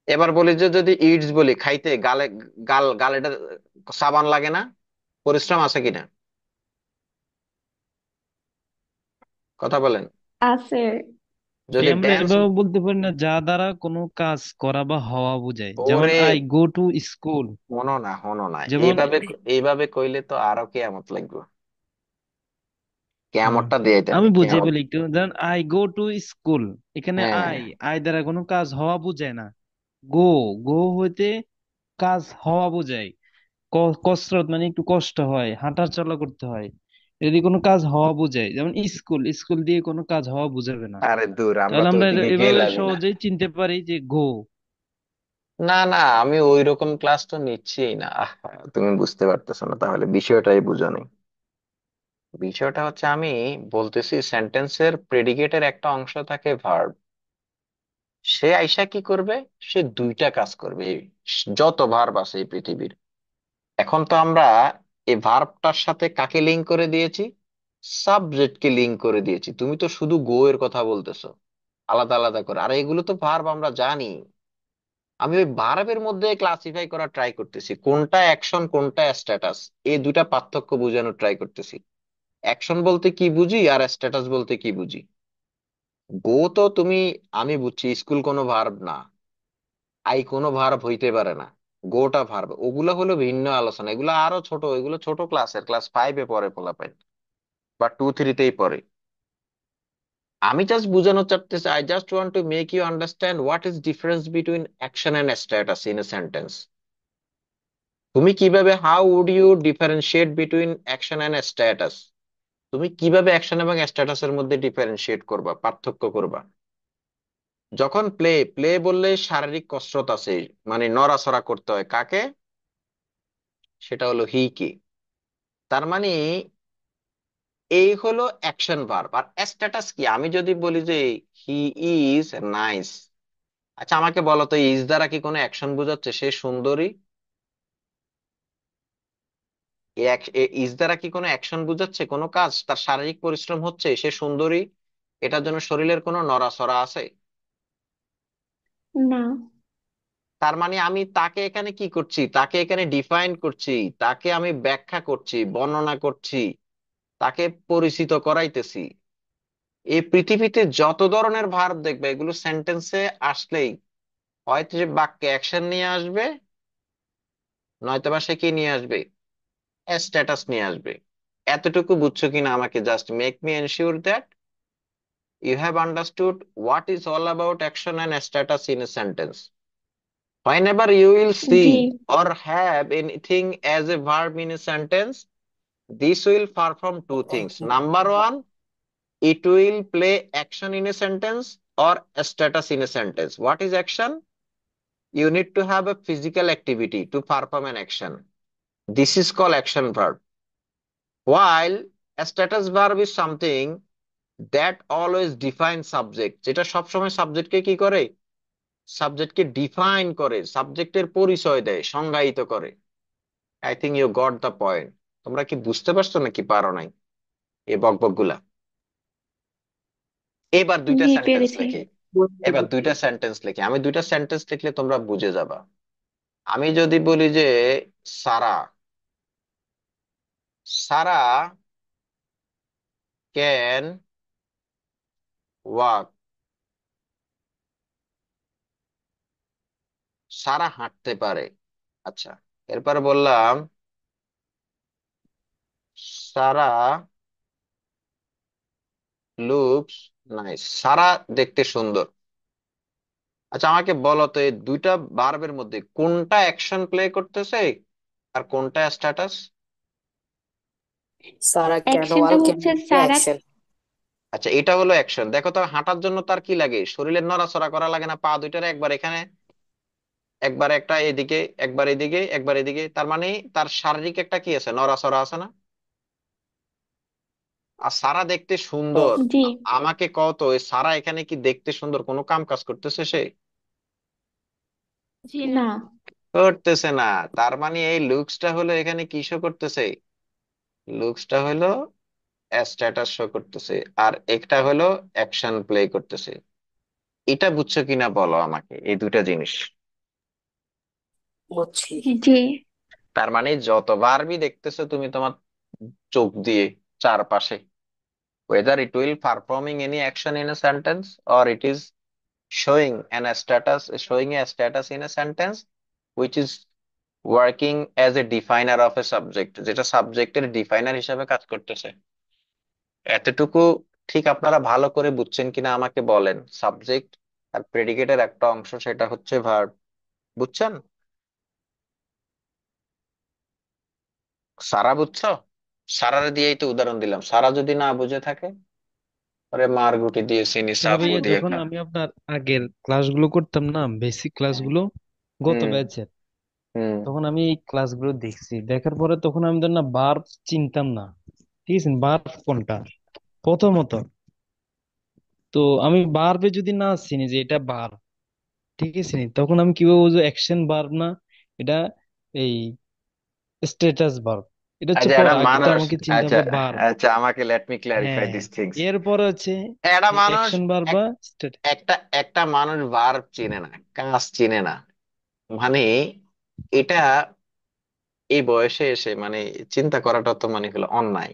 S2: এবার বলি যে যদি ইটস বলি খাইতে, গালে গালে সাবান লাগে না, পরিশ্রম আছে কিনা, কথা বলেন।
S3: আছে।
S2: যদি
S4: আমরা
S2: ড্যান্স,
S4: এভাবে বলতে পারি না যা দ্বারা কোনো কাজ করা বা হওয়া বোঝায়, যেমন
S2: ওরে
S4: আই গো টু স্কুল।
S2: হনো না, হনো না,
S4: যেমন
S2: এইভাবে এইভাবে কইলে তো আরো কেয়ামত লাগবে,
S4: আহ,
S2: কেয়ামতটা দিয়েইতে
S4: আমি
S2: আমি
S4: বুঝিয়ে
S2: কেয়ামত।
S4: বলি একটু, যেমন আই গো টু স্কুল, এখানে
S2: হ্যাঁ,
S4: আই আই দ্বারা কোনো কাজ হওয়া বোঝায় না। গো, গো হইতে কাজ হওয়া বোঝায়। কসরত মানে একটু কষ্ট হয়, হাঁটা চলা করতে হয়, যদি কোনো কাজ হওয়া বোঝায়। যেমন স্কুল, স্কুল দিয়ে কোনো কাজ হওয়া বুঝাবে না।
S2: আরে দূর, আমরা
S4: তাহলে
S2: তো
S4: আমরা
S2: ওইদিকে
S4: এভাবে
S2: গেলামই না।
S4: সহজেই চিনতে পারি যে গো।
S2: না না, আমি ওই রকম ক্লাস তো নিচ্ছি না। তুমি বুঝতে পারতেছো না, তাহলে বিষয়টাই বুঝো নি। বিষয়টা হচ্ছে আমি বলতেছি সেন্টেন্সের প্রেডিকেটের একটা অংশ থাকে ভার্ব, সে আইসা কি করবে, সে দুইটা কাজ করবে। যত ভার্ব আছে এই পৃথিবীর, এখন তো আমরা এই ভার্বটার সাথে কাকে লিঙ্ক করে দিয়েছি, সাবজেক্টকে লিঙ্ক করে দিয়েছি। তুমি তো শুধু গো এর কথা বলতেছো আলাদা আলাদা করে, আর এগুলো তো ভার্ব আমরা জানি। আমি ওই ভার্বের মধ্যে ক্লাসিফাই করার ট্রাই করতেছি, কোনটা অ্যাকশন কোনটা স্ট্যাটাস, এই দুটা পার্থক্য বোঝানোর ট্রাই করতেছি। অ্যাকশন বলতে কি বুঝি আর স্ট্যাটাস বলতে কি বুঝি। গো তো তুমি, আমি বুঝছি স্কুল কোনো ভার্ব না, আই কোনো ভার্ব হইতে পারে না, গোটা ভার্ব, ওগুলো হলো ভিন্ন আলোচনা, এগুলো আরো ছোট, এগুলো ছোট ক্লাসের, ক্লাস 5-এ পড়ে পোলাপাইন, বা 2-3-তেই পড়ে। আমি জাস্ট বুঝানো চাচ্তেছি, I just want to make you understand what is difference between action and status in a sentence. তুমি কিভাবে, how would you differentiate between action and status, তুমি কিভাবে অ্যাকশন এবং স্ট্যাটাসের মধ্যে ডিফারেন্সিয়েট করবা, পার্থক্য করবা। যখন প্লে, প্লে বললে শারীরিক কসরত আছে, মানে নড়াচড়া করতে হয় কাকে, সেটা হলো হি কে। তার মানে এই হলো অ্যাকশন ভার্ব। আর স্ট্যাটাস কি, আমি যদি বলি যে হি ইজ নাইস, আচ্ছা আমাকে বলো তো, ইজ দ্বারা কি কোনো অ্যাকশন বোঝাচ্ছে, সে সুন্দরী? ইজ দ্বারা কি কোনো অ্যাকশন বোঝাচ্ছে, কোনো কাজ, তার শারীরিক পরিশ্রম হচ্ছে, সে সুন্দরী, এটার জন্য শরীরের কোনো নড়াচড়া আছে?
S3: না।
S2: তার মানে আমি তাকে এখানে কি করছি, তাকে এখানে ডিফাইন করছি, তাকে আমি ব্যাখ্যা করছি, বর্ণনা করছি, তাকে পরিচিত করাইতেছি। এই পৃথিবীতে যত ধরনের ভার্ব দেখবে, এগুলো সেন্টেন্সে আসলেই হয়তো সে বাক্যে অ্যাকশন নিয়ে আসবে, নয়তোবা সে কি নিয়ে আসবে, স্ট্যাটাস নিয়ে আসবে। এতটুকু বুঝছো কিনা আমাকে just make me ensure that you have understood what is all about action and status in a sentence. Whenever you will
S3: G.
S2: see or have anything as a verb in a sentence, this will perform two things. Number one, it will play action in a sentence or a status in a sentence. What is action? You need to have a physical activity to perform an action. This is called action verb. While a status verb is something that always defines subject, যেটা সবসময় সাবজেক্টকে কি করে, সাবজেক্টকে define করে, সাবজেক্টের পরিচয় দেয়, সংজ্ঞায়িত করে। I think you got the point. তোমরা কি বুঝতে পারছো নাকি পারো নাই এই বকবক গুলা? এবার দুইটা
S3: জি,
S2: সেন্টেন্স
S3: পেরেছি।
S2: লিখি,
S5: বুঝছি
S2: এবার
S5: বুঝছি।
S2: দুইটা সেন্টেন্স লিখি, আমি দুইটা সেন্টেন্স লিখলে তোমরা বুঝে যাবা। আমি যদি বলি যে সারা, সারা ক্যান ওয়াক, সারা হাঁটতে পারে। আচ্ছা, এরপর বললাম সারা লুকস নাইস, সারা দেখতে সুন্দর। আচ্ছা আমাকে বলো তো, এই দুইটা ভার্বের মধ্যে কোনটা অ্যাকশন প্লে করতেছে আর কোনটা স্ট্যাটাস?
S5: সারা কেন
S3: অ্যাকশনটা
S5: ওয়াল কেন
S3: হচ্ছে সারা।
S5: অ্যাকশন।
S2: আচ্ছা, এটা হলো অ্যাকশন। দেখো তো, হাঁটার জন্য তার কি লাগে? শরীরের নড়াচড়া করা লাগে না? পা দুইটার একবার এখানে, একবার একটা এদিকে, একবার এদিকে, একবার এদিকে, তার মানে তার শারীরিক একটা কি আছে, নড়াচড়া আছে না? আর সারা দেখতে সুন্দর।
S3: জি
S2: আমাকে কও তো, ওই সারা এখানে কি দেখতে সুন্দর? কোনো কাম কাজ করতেছে সে?
S3: জি না।
S2: করতেছে না। তার মানে এই লুকসটা হলো এখানে কি শো করতেছে? লুকসটা হলো স্ট্যাটাস শো করতেছে, আর একটা হলো অ্যাকশন প্লে করতেছে। এটা বুঝছো কিনা বলো আমাকে, এই দুটা জিনিস।
S5: বুঝছি।
S3: জি
S2: তার মানে যতবারই দেখতেছো তুমি তোমার চোখ দিয়ে চারপাশে, whether it will performing any action in a sentence or it is showing a status in a sentence which is working as a definer of a subject, যেটা সাবজেক্টের ডিফাইনার হিসাবে কাজ করতেছে। এতটুকু ঠিক আপনারা ভালো করে বুঝছেন কিনা আমাকে বলেন। সাবজেক্ট আর প্রেডিকেটের একটা অংশ, সেটা হচ্ছে ভার্ব। বুঝছেন? সারা বুঝছো? সারার দিয়েই তো উদাহরণ দিলাম। সারা যদি না বুঝে থাকে, ওরে মার গুটি দিয়ে চিনি
S4: আচ্ছা
S2: সাফ
S4: ভাইয়া,
S2: দিয়ে
S4: যখন
S2: খা।
S4: আমি আপনার আগের ক্লাসগুলো করতাম না, বেসিক ক্লাসগুলো গত
S2: হুম।
S4: ব্যাচের,
S2: হুম।
S4: তখন আমি এই ক্লাসগুলো দেখছি, দেখার পরে তখন আমি ধর না ভার্ব চিনতাম না। ঠিক আছে, ভার্ব কোনটা প্রথমত। তো আমি ভার্বে যদি না চিনি যে এটা ভার্ব, ঠিক আছে নি, তখন আমি কিভাবে বুঝবো অ্যাকশন ভার্ব না এটা এই স্ট্যাটাস ভার্ব? এটা হচ্ছে
S2: আচ্ছা,
S4: পর,
S2: একটা
S4: আগে তো
S2: মানুষ,
S4: আমাকে চিনতে
S2: আচ্ছা,
S4: হবে ভার্ব।
S2: আচ্ছা, আমাকে লেট মি ক্ল্যারিফাই
S4: হ্যাঁ,
S2: দিস থিংস।
S4: এরপরে হচ্ছে
S2: একটা মানুষ,
S4: অ্যাকশন ভার্ব বা
S2: এক- একটা একটা মানুষ ভার্ব চিনে না, কাজ চিনে না, মানে এটা এই বয়সে এসে মানে চিন্তা করাটা তো মানে হলো অন্যায়।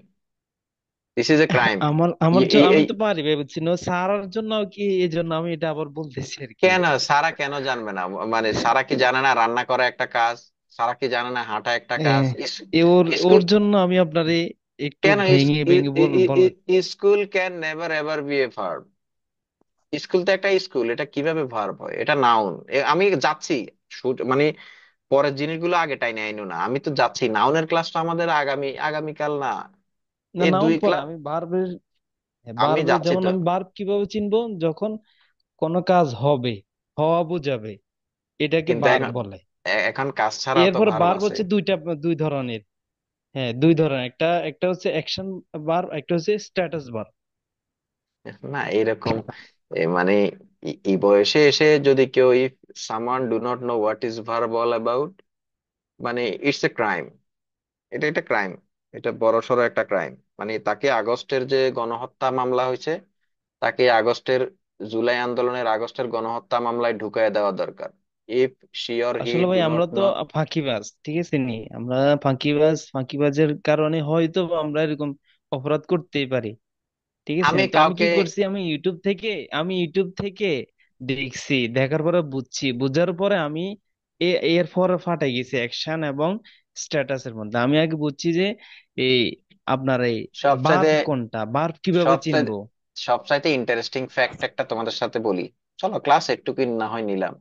S2: This is a crime.
S4: আমার আমার জন্য আমি তো পারি ভাই, বুঝছি না সারার জন্য কি, এই জন্য আমি এটা আবার বলতেছি আর কি।
S2: কেন সারা কেন জানবে না? মানে সারা কি জানে না রান্না করা একটা কাজ? সারা কি জানে না হাঁটা একটা কাজ?
S4: হ্যাঁ, ওর
S2: স্কুল
S4: ওর জন্য আমি আপনারে একটু
S2: কেন?
S4: ভেঙে ভেঙে বলা।
S2: School can never ever B A verb. School তো একটা স্কুল, এটা কিভাবে ভার্ব হয়? এটা নাউন। আমি যাচ্ছি, মানে পরের জিনিসগুলো আগে টাইনে আইনো না, আমি তো যাচ্ছি। নাউনের ক্লাসটা আমাদের আগামীকাল না,
S4: না,
S2: এই
S4: নাউন
S2: দুই
S4: পরে
S2: ক্লাস।
S4: আমি ভার্বের,
S2: আমি
S4: ভার্বের
S2: যাচ্ছি
S4: যেমন
S2: তো।
S4: আমি ভার্ব কিভাবে চিনবো, যখন কোনো কাজ হবে, হওয়া বোঝাবে, এটাকে
S2: কিন্তু
S4: ভার্ব
S2: এখন
S4: বলে।
S2: এখন কাজ ছাড়াও তো
S4: এরপরে
S2: ভার্ব
S4: ভার্ব
S2: আছে।
S4: হচ্ছে দুই ধরনের। হ্যাঁ, দুই ধরনের, একটা একটা হচ্ছে অ্যাকশন ভার্ব, একটা হচ্ছে স্ট্যাটাস ভার্ব।
S2: না এরকম মানে এই বয়সে এসে যদি কেউ, if someone do not know what is verb all about, মানে ইটস এ ক্রাইম। এটা ক্রাইম। এটা বড়সড় একটা ক্রাইম। মানে তাকে আগস্টের যে গণহত্যা মামলা হয়েছে, তাকে আগস্টের, জুলাই আন্দোলনের আগস্টের গণহত্যা মামলায় ঢুকায় দেওয়া দরকার। ইফ শি অর হি
S4: আসলে ভাই
S2: ডু নট
S4: আমরা তো
S2: নো।
S4: ফাঁকিবাজ, ঠিক আছে নি, আমরা ফাঁকিবাজের কারণে হয়তো আমরা এরকম অপরাধ করতেই পারি। ঠিক আছে,
S2: আমি
S4: তো আমি কি
S2: কাউকে,
S4: করছি, আমি ইউটিউব থেকে দেখছি, দেখার পরে বুঝছি, বুঝার পরে আমি এর পরে ফাটাই গেছি অ্যাকশন এবং স্ট্যাটাসের মধ্যে। আমি আগে বুঝছি যে এই আপনার এই
S2: সবচাইতে
S4: ভার্ব কোনটা, ভার্ব কিভাবে
S2: সবচাইতে
S4: চিনবো।
S2: সবচাইতে ইন্টারেস্টিং ফ্যাক্ট একটা তোমাদের সাথে বলি। চলো ক্লাস একটু কি না হয় নিলাম।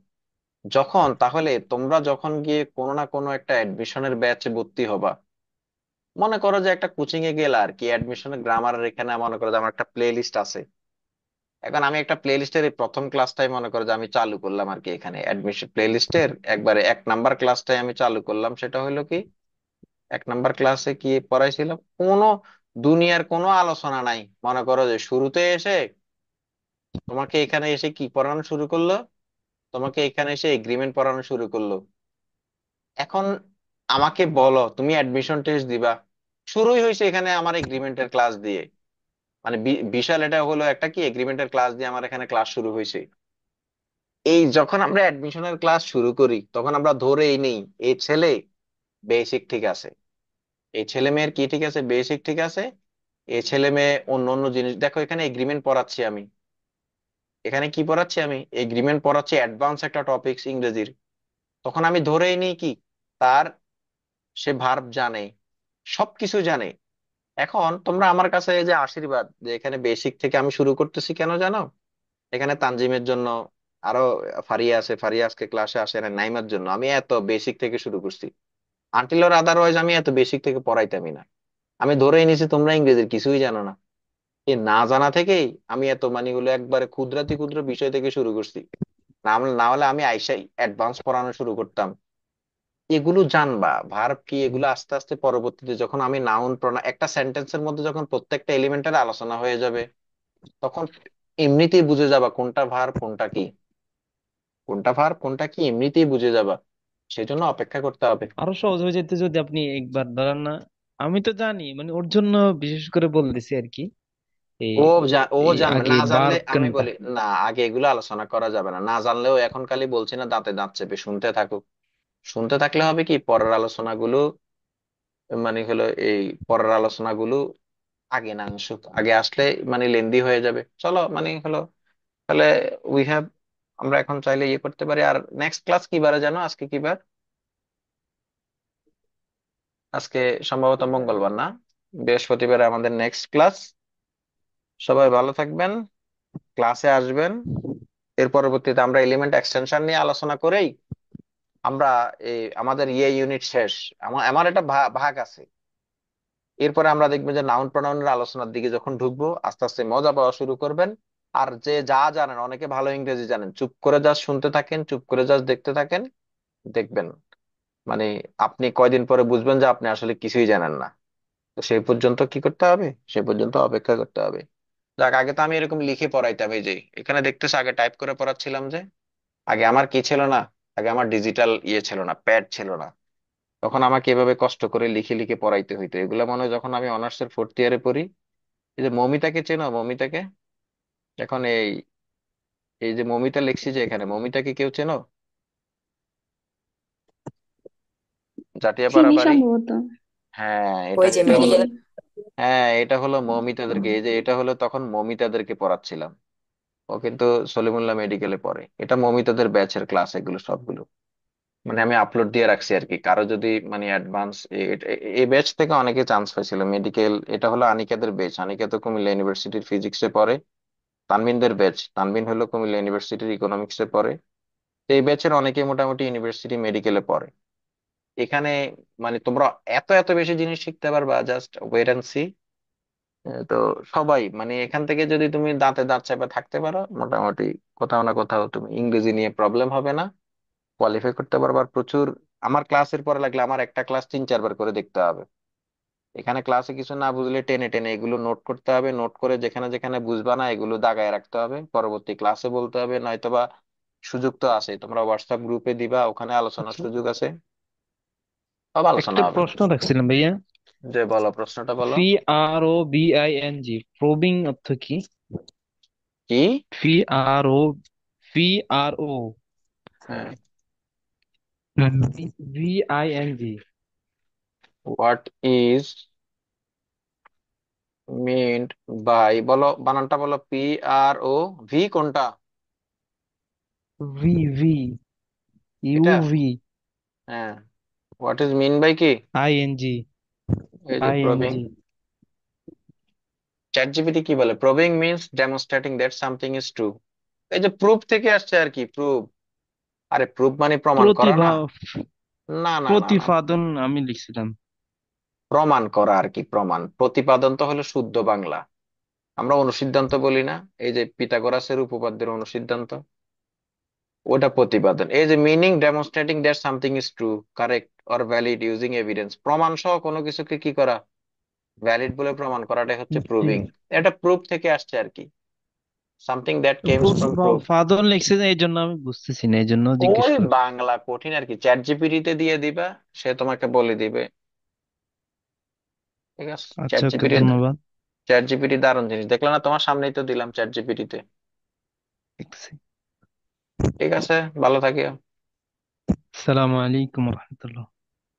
S2: তাহলে তোমরা যখন গিয়ে কোনো না কোনো একটা অ্যাডমিশনের ব্যাচে ভর্তি হবা, মনে করো যে একটা কোচিং এ গেলা আর কি, অ্যাডমিশনের গ্রামারের এখানে মনে করো যে আমার একটা প্লে লিস্ট আছে। এখন আমি একটা প্লে লিস্টের প্রথম ক্লাসটাই মনে করো যে আমি চালু করলাম আর কি, এখানে অ্যাডমিশন প্লে লিস্টের একবারে 1 নাম্বার ক্লাসটাই আমি চালু করলাম। সেটা হলো কি, 1 নাম্বার ক্লাসে কি পড়াইছিল? কোনো দুনিয়ার কোনো আলোচনা নাই। মনে করো যে শুরুতে এসে তোমাকে এখানে এসে কি পড়ানো শুরু করলো? তোমাকে এখানে এসে এগ্রিমেন্ট পড়ানো শুরু করলো। এখন আমাকে বলো, তুমি অ্যাডমিশন টেস্ট দিবা, শুরুই হয়েছে এখানে আমার এগ্রিমেন্টের ক্লাস দিয়ে। মানে বিশাল, এটা হলো একটা কি এগ্রিমেন্টের ক্লাস দিয়ে আমার এখানে ক্লাস শুরু হয়েছে। এই যখন আমরা অ্যাডমিশনের ক্লাস শুরু করি, তখন আমরা ধরেই নেই এই ছেলে বেসিক ঠিক আছে, এই ছেলে মেয়ের কি ঠিক আছে, বেসিক ঠিক আছে। এই ছেলে মেয়ে অন্য অন্য জিনিস, দেখো এখানে এগ্রিমেন্ট পড়াচ্ছি আমি, এখানে কি পড়াচ্ছি আমি, এগ্রিমেন্ট পড়াচ্ছি, অ্যাডভান্স একটা টপিকস ইংরেজির। তখন আমি ধরেই নিই কি, তার, সে ভার্ব জানে, সবকিছু জানে। এখন তোমরা আমার কাছে এই যে আশীর্বাদ, যে এখানে বেসিক থেকে আমি শুরু করতেছি কেন জানো? এখানে তানজিমের জন্য, আরো ফারিয়া আছে, ফারিয়া আজকে ক্লাসে আসে না, নাইমার জন্য আমি এত বেসিক থেকে শুরু করছি। আনটিল ওর আদারওয়াইজ আমি এত বেসিক থেকে পড়াইতামই না। আমি ধরেই নিছি তোমরা ইংরেজির কিছুই জানো না। এই না জানা থেকেই আমি এত মানে হলো একবারে ক্ষুদ্রাতি ক্ষুদ্র বিষয় থেকে শুরু করছি। না হলে আমি আইসাই অ্যাডভান্স পড়ানো শুরু করতাম। এগুলো জানবা ভার্ব কি, এগুলো আস্তে আস্তে পরবর্তীতে যখন আমি নাউন প্রনাউন একটা সেন্টেন্সের মধ্যে যখন প্রত্যেকটা এলিমেন্টের আলোচনা হয়ে যাবে, তখন এমনিতেই বুঝে যাবা কোনটা ভার্ব কোনটা কি, কোনটা ভার্ব কোনটা কি এমনিতেই বুঝে যাবা। সেজন্য অপেক্ষা করতে হবে।
S4: আরো সহজ হয়ে যেতে যদি আপনি একবার ধরেন না, আমি তো জানি মানে ওর জন্য বিশেষ করে বলতেছি আর কি। এই
S2: ও
S4: এই
S2: জানবে,
S4: আগে
S2: না জানলে
S4: ভার্ব
S2: আমি
S4: কোনটা।
S2: বলি না, আগে এগুলো আলোচনা করা যাবে না। না জানলেও এখন খালি বলছি না, দাঁতে দাঁত চেপে শুনতে থাকুক। শুনতে থাকলে হবে কি, পরের আলোচনাগুলো মানে হলো এই পরের আলোচনাগুলো আগে না আসুক, আগে আসলে মানে লেন্দি হয়ে যাবে। চলো মানে হলো তাহলে উই হ্যাভ, আমরা এখন চাইলে ইয়ে করতে পারি। আর নেক্সট ক্লাস কি বারে জানো? আজকে কি বার? আজকে সম্ভবত মঙ্গলবার না, বৃহস্পতিবার আমাদের নেক্সট ক্লাস। সবাই ভালো থাকবেন, ক্লাসে আসবেন। এর পরবর্তীতে আমরা এলিমেন্ট এক্সটেনশন নিয়ে আলোচনা করেই আমরা এই আমাদের ইয়ে ইউনিট শেষ। আমার আমার একটা ভাগ আছে। এরপরে আমরা দেখবো যে নাউন প্রনাউনের আলোচনার দিকে যখন ঢুকবো, আস্তে আস্তে মজা পাওয়া শুরু করবেন। আর যে যা জানেন, অনেকে ভালো ইংরেজি জানেন, চুপ করে যা শুনতে থাকেন, চুপ করে যা দেখতে থাকেন, দেখবেন মানে আপনি কয়দিন পরে বুঝবেন যে আপনি আসলে কিছুই জানেন না। তো সেই পর্যন্ত কি করতে হবে? সেই পর্যন্ত অপেক্ষা করতে হবে। যাক, আগে তো আমি এরকম লিখে পড়াইতাম। এই যে এখানে দেখতেছ, আগে টাইপ করে পড়াচ্ছিলাম যে। আগে আমার কি ছিল না, আগে আমার ডিজিটাল ইয়ে ছিল না, প্যাড ছিল না। তখন আমাকে এভাবে কষ্ট করে লিখে লিখে পড়াইতে হইতো। এগুলা মনে হয় যখন আমি অনার্সের ফোর্থ ইয়ারে পড়ি। এই যে মমিতাকে চেনো? মমিতাকে এখন এই এই যে মমিতা লিখছি যে এখানে, মমিতাকে কেউ চেনো? জাটিয়াপাড়া
S3: চিনি
S2: বাড়ি।
S3: সম্ভবত।
S2: হ্যাঁ,
S5: ওই যে
S2: এটা হলো,
S3: চিনি।
S5: মেডিকেল।
S2: হ্যাঁ এটা হলো মমিতাদেরকে, এই যে এটা হলো তখন মমিতাদেরকে পড়াচ্ছিলাম। ও কিন্তু সলিমুল্লাহ মেডিকেলে পড়ে। এটা মমিতাদের ব্যাচের ক্লাস এগুলো সবগুলো। মানে আমি আপলোড দিয়ে রাখছি আর কি, কারো যদি মানে অ্যাডভান্স এই ব্যাচ থেকে অনেকে চান্স পাইছিল মেডিকেল। এটা হলো আনিকাদের ব্যাচ, আনিকা তো কুমিল্লা ইউনিভার্সিটির ফিজিক্সে পড়ে। তানবিনদের ব্যাচ, তানবিন হলো কুমিল্লা ইউনিভার্সিটির ইকোনমিক্সে পড়ে। তো এই ব্যাচের অনেকে মোটামুটি ইউনিভার্সিটি মেডিকেলে পড়ে। এখানে মানে তোমরা এত এত বেশি জিনিস শিখতে পারবা, জাস্ট ওয়েট অ্যান্ড সি। তো সবাই মানে এখান থেকে যদি তুমি দাঁতে দাঁত চেপে থাকতে পারো, মোটামুটি কোথাও না কোথাও তুমি ইংরেজি নিয়ে প্রবলেম হবে না, কোয়ালিফাই করতে পারবে। আর প্রচুর আমার ক্লাসের পরে লাগলে আমার একটা ক্লাস 3-4 বার করে দেখতে হবে। এখানে ক্লাসে কিছু না বুঝলে টেনে টেনে এগুলো নোট করতে হবে, নোট করে যেখানে যেখানে বুঝবা না এগুলো দাগায় রাখতে হবে, পরবর্তী ক্লাসে বলতে হবে। নয়তোবা সুযোগ তো আছে, তোমরা হোয়াটসঅ্যাপ গ্রুপে দিবা, ওখানে আলোচনার
S4: আচ্ছা,
S2: সুযোগ আছে, সব আলোচনা
S4: একটা
S2: হবে।
S4: প্রশ্ন রাখছিলাম ভাইয়া।
S2: যে বলো, প্রশ্নটা বলো।
S4: PROBING, প্রবিং অর্থ কি?
S2: কি?
S4: PRO
S2: হ্যাঁ,
S4: VING।
S2: What is meant by, বলো বানানটা বলো। PRO, ভি কোনটা?
S4: ভি
S2: এটা?
S4: ইউভি
S2: হ্যাঁ, হোয়াট ইজ মিন বাই কি?
S4: ING
S2: এই যে প্রবিং।
S4: ING।
S2: চ্যাট জিপিটি কি বলে? Probing means demonstrating that something is true. এই যে প্রুফ থেকে আসছে আর কি, প্রুফ। আরে প্রুফ মানে প্রমাণ করা
S4: প্রতিভা
S2: না। না না না না,
S4: প্রতিপাদন আমি লিখছিলাম।
S2: প্রমাণ করা আর কি, প্রমাণ। প্রতিপাদন তো হলো শুদ্ধ বাংলা। আমরা অনুসিদ্ধান্ত বলি না, এই যে পিথাগোরাসের উপপাদ্যের অনুসিদ্ধান্ত, ওটা প্রতিপাদন। এই যে meaning demonstrating that something is true, correct or valid using evidence, প্রমাণ সহ কোনো কিছুকে কি করা, ভ্যালিড বলে প্রমাণ করাটাই হচ্ছে
S4: জি।
S2: প্রুভিং। এটা প্রুফ থেকে আসছে আর কি, something that comes from proof.
S4: প্রতিপাদন লিখছে যে এই জন্য আমি বুঝতেছি না, এই জন্য জিজ্ঞেস
S2: ওই
S4: করলাম।
S2: বাংলা কঠিন আর কি, চ্যাট জিপিটি তে দিয়ে দিবা, সে তোমাকে বলে দিবে। ঠিক আছে, চ্যাট
S4: আচ্ছা, ওকে,
S2: জিপিটি,
S4: ধন্যবাদ।
S2: চ্যাট জিপিটি দারুণ জিনিস, দেখলে না? তোমার সামনেই তো দিলাম চ্যাট জিপিটি তে।
S4: দেখছি।
S2: ঠিক আছে, ভালো থাকিও।
S4: আসসালামু আলাইকুম রহমতুল্লাহ।